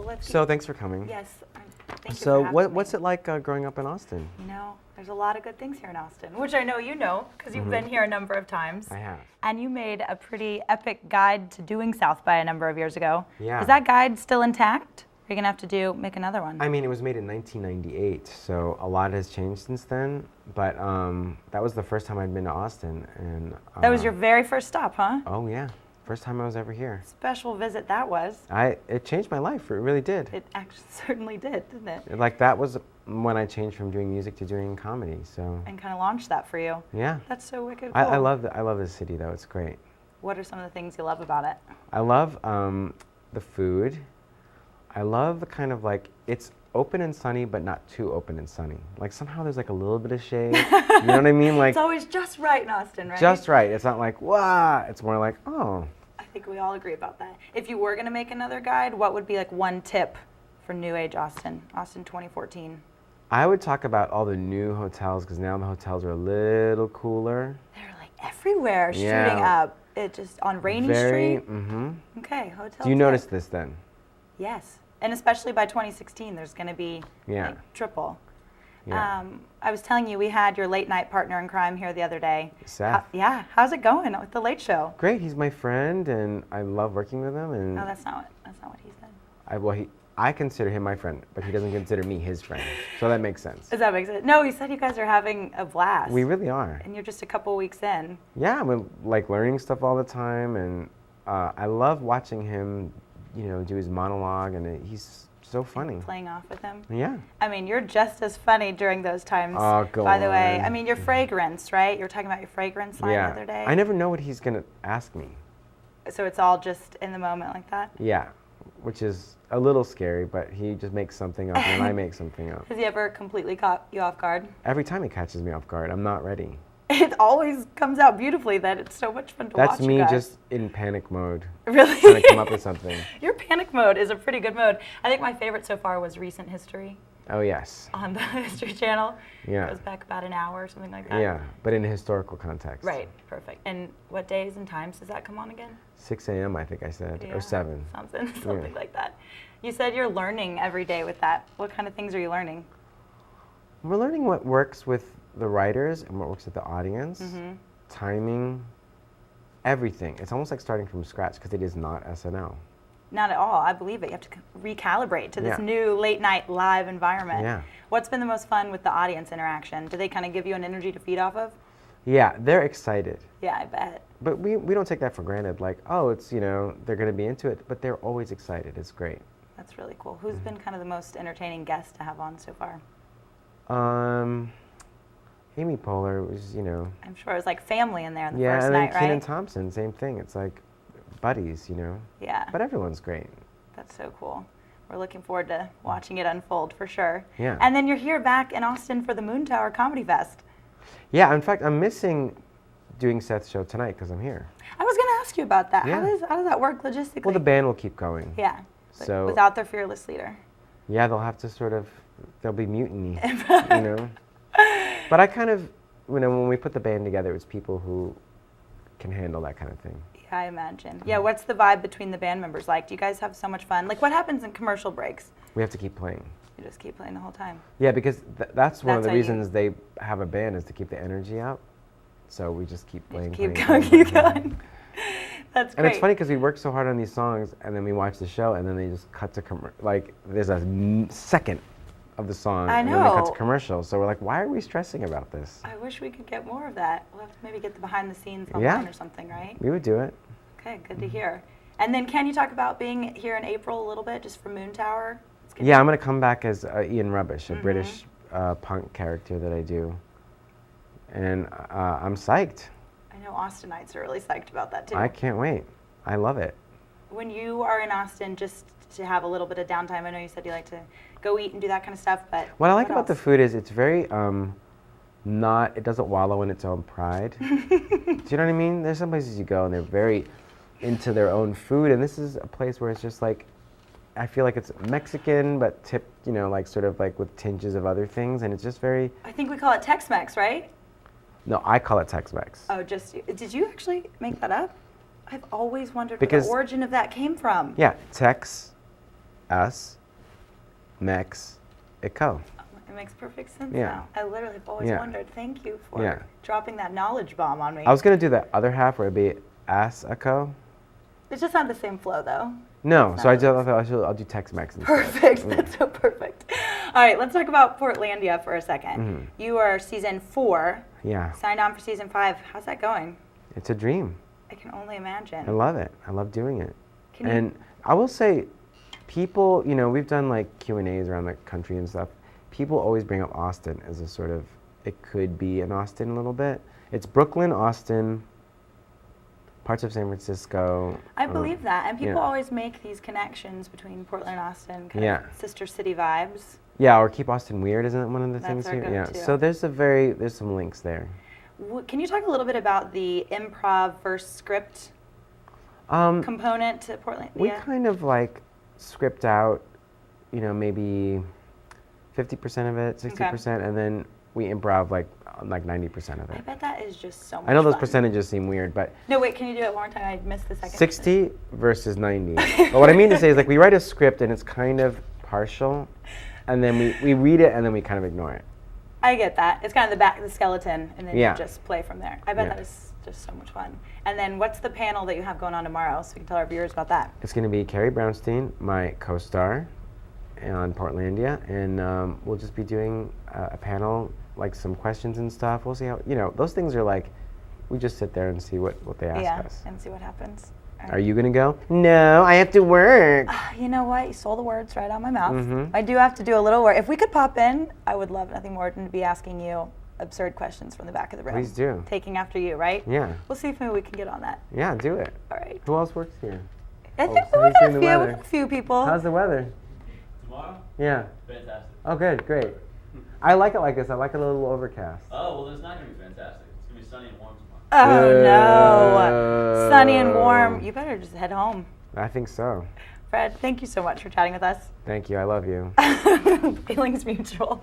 let's So thanks for coming. Yes. Thank you So for having what's me. it like growing up in Austin? You know, there's a lot of good things here in Austin, which I know you know because you've been here a number of times. I have. And you made a pretty epic guide to doing South by a number of years ago. Yeah. Is that guide still intact? Are you going to have to make another one? I mean, it was made in 1998, so a lot has changed since then. But that was the first time I'd been to Austin, and That was your very first stop, huh? oh yeah, first time I was ever here. Special visit that was. It changed my life. It really did. It actually certainly did, didn't it? Like that was when I changed from doing music to doing comedy. So And kind of launched that for you. yeah, That's so wicked cool. I love the city though. It's great. What are some of the things you love about it? I love the food. I love the kind of like, it's open and sunny, but not too open and sunny. Like somehow there's like a little bit of shade. You know what I mean? Like It's always just right in Austin, right? just right. It's not like, wow. It's more like, oh. I think we all agree about that. If you were going to make another guide, what would be like one tip for New Age Austin 2014? I would talk about all the new hotels because now the hotels are a little cooler. They're like everywhere, Yeah. shooting up. It just on Rainy Very, Street. mm-hmm. Okay, hotel. Do you tip. notice this then? Yes, and especially by 2016, there's going to be Yeah. like triple. Yeah. I was telling you, we had your late night partner in crime here the other day. Seth. Yeah, how's it going with the Late Show? Great. He's my friend, and I love working with him. And Oh, that's not what he said. I consider him my friend, but he doesn't consider me his friend. So that makes sense. Does that make sense? No, he said you guys are having a blast. We really are. And you're just a couple weeks in. Yeah, we're like learning stuff all the time, and I love watching him, do his monologue, and he's so funny. Playing off with him. Yeah. I mean, you're just as funny during those times. Oh, go By the way, on. I mean your fragrance, right? You were talking about your fragrance line the other day. I never know what he's gonna ask me. So it's all just in the moment like that. Yeah, which is a little scary, but he just makes something up, and I make something up. Has he ever completely caught you off guard? Every time he catches me off guard, I'm not ready. It always comes out beautifully. That it's so much fun to watch. That's you me guys. just in panic mode, Really trying to come up with something. Your panic mode is a pretty good mode. I think my favorite so far was Recent History Oh yes. on the History Channel. Yeah. It goes back about an hour or something like that. Yeah, but in a historical context. Right. Perfect. And what days and times does that come on again? 6 a.m. I think I said, Yeah, or 7. Something like that. You said you're learning every day with that. What kind of things are you learning? We're learning what works with the writers and what works with the audience, timing, everything. It's almost like starting from scratch because it is not SNL. Not at all. I believe it. You have to recalibrate to this Yeah. new late night live environment. Yeah. What's been the most fun with the audience interaction? Do they kind of give you an energy to feed off of? Yeah, they're excited. Yeah, I bet. But we don't take that for granted. Like, oh, it's, they're going to be into it. But they're always excited. It's great. That's really cool. Who's been kind of the most entertaining guest to have on so far? Amy Poehler was, I'm sure it was like family in there in the yeah, first and then night, Kenan right? Thompson, same thing. It's like buddies, Yeah, But everyone's great. that's so cool. We're looking forward to watching it unfold for sure. Yeah. And then you're here back in Austin for the Moon Tower Comedy Fest. Yeah, in fact, I'm missing doing Seth's show tonight because I'm here. I was going to ask you about that. Yeah. How does that work logistically? Well, the band will keep going. Yeah. But So without their fearless leader. yeah, they'll have to there'll be mutiny, But I kind of, when we put the band together, it's people who can handle that kind of thing. Yeah, I imagine. Yeah, what's the vibe between the band members like? Do you guys have so much fun? Like, what happens in commercial breaks? We have to keep playing. You just keep playing the whole time. Yeah, because that's one of That's the how you- reasons they have a band is to keep the energy up. So we just keep playing. Keep playing, going, playing, keep playing. going. That's great. And it's funny because we work so hard on these songs, and then we watch the show, and then they just cut to there's a second of the song, I and then they cut know. to commercial. So we're like, why are we stressing about this? I wish we could get more of that. We'll have to maybe get the behind the scenes online Yeah. or something, right? We would do it. Okay, good to hear. And then can you talk about being here in April a little bit, just for Moon Tower? It's gonna Yeah, I'm gonna come back as Ian Rubbish, a British punk character that I do, and I'm psyched. I know Austinites are really psyched about that too. I can't wait. I love it. When you are in Austin, just to have a little bit of downtime, I know you said you like to go eat and do that kind of stuff, but What I like about else? the food is it's very it doesn't wallow in its own pride. Do you know what I mean? There's some places you go and they're very into their own food, and this is a place where it's just like, I feel like it's Mexican, but tipped, sort of like with tinges of other things, and it's just very, I think we call it Tex-Mex, right? no, I call it Tex-Mex. Oh, just did you actually make that up? I've always wondered where Because- the origin of that came from. Yeah, Tex, SXSW. It makes perfect sense Yeah. now. I literally have always Yeah. wondered. Thank you for Yeah. dropping that knowledge bomb on me. I was going to do the other half where it'd be SXSW. It's just not the same flow, though. No, It's so not I'll do Tex-Mex instead. Perfect. That's so perfect. All right, let's talk about Portlandia for a second. Mm-hmm. You are season 4. Yeah, Signed on for season 5. How's that going? it's a dream. I can only imagine. I love it. I love doing it. Can you- And I will say, people, we've done like Q&As around the country and stuff. People always bring up Austin as a sort of, it could be an Austin a little bit. It's Brooklyn, Austin, parts of San Francisco. I believe that. And people yeah. always make these connections between Portland and Austin, kind Yeah. of sister city vibes. Yeah, or Keep Austin Weird, isn't it one of the That's things our here? Yeah. go-to. So there's some links there. Can you talk a little bit about the improv versus script component to Portland? We Yeah. kind of like script out, maybe 50% of it, 60%, and then we improv like 90% of I it. bet that is just so much I know those fun. percentages seem weird, but No, wait, can you do it one more time? I missed the second. 60 versus 90. But what I mean to say is like we write a script and it's kind of partial, and then we read it and then we kind of ignore it. I get that. It's kind of the back of the skeleton, and then Yeah. you just play from there. I bet Yeah. that is just so much fun. And then what's the panel that you have going on tomorrow, so we can tell our viewers about that? It's going to be Carrie Brownstein, my co-star on Portlandia, and we'll just be doing a panel, like some questions and stuff. We'll see how, those things are like, we just sit there and see what they ask us. And see what happens. All Are right. you going to go? No, I have to work. You know what? You stole the words right out of my mouth. Mhm. I do have to do a little work. If we could pop in, I would love nothing more than to be asking you absurd questions from the back of the room. Please do. Taking after you, right? Yeah. We'll see if maybe we can get on that. Yeah, do it. All right. Who else works here? I think so we who's got doing the weather? a few people. How's the weather? Tomorrow? Yeah. Fantastic. Oh, good, great. I like it like this. I like it a little overcast. Oh, well, it's not going to be fantastic. It's going to be sunny and warm tomorrow. Oh no. Sunny and warm. You better just head home. I think so. Fred, thank you so much for chatting with us. Thank you. I love you. Feelings mutual.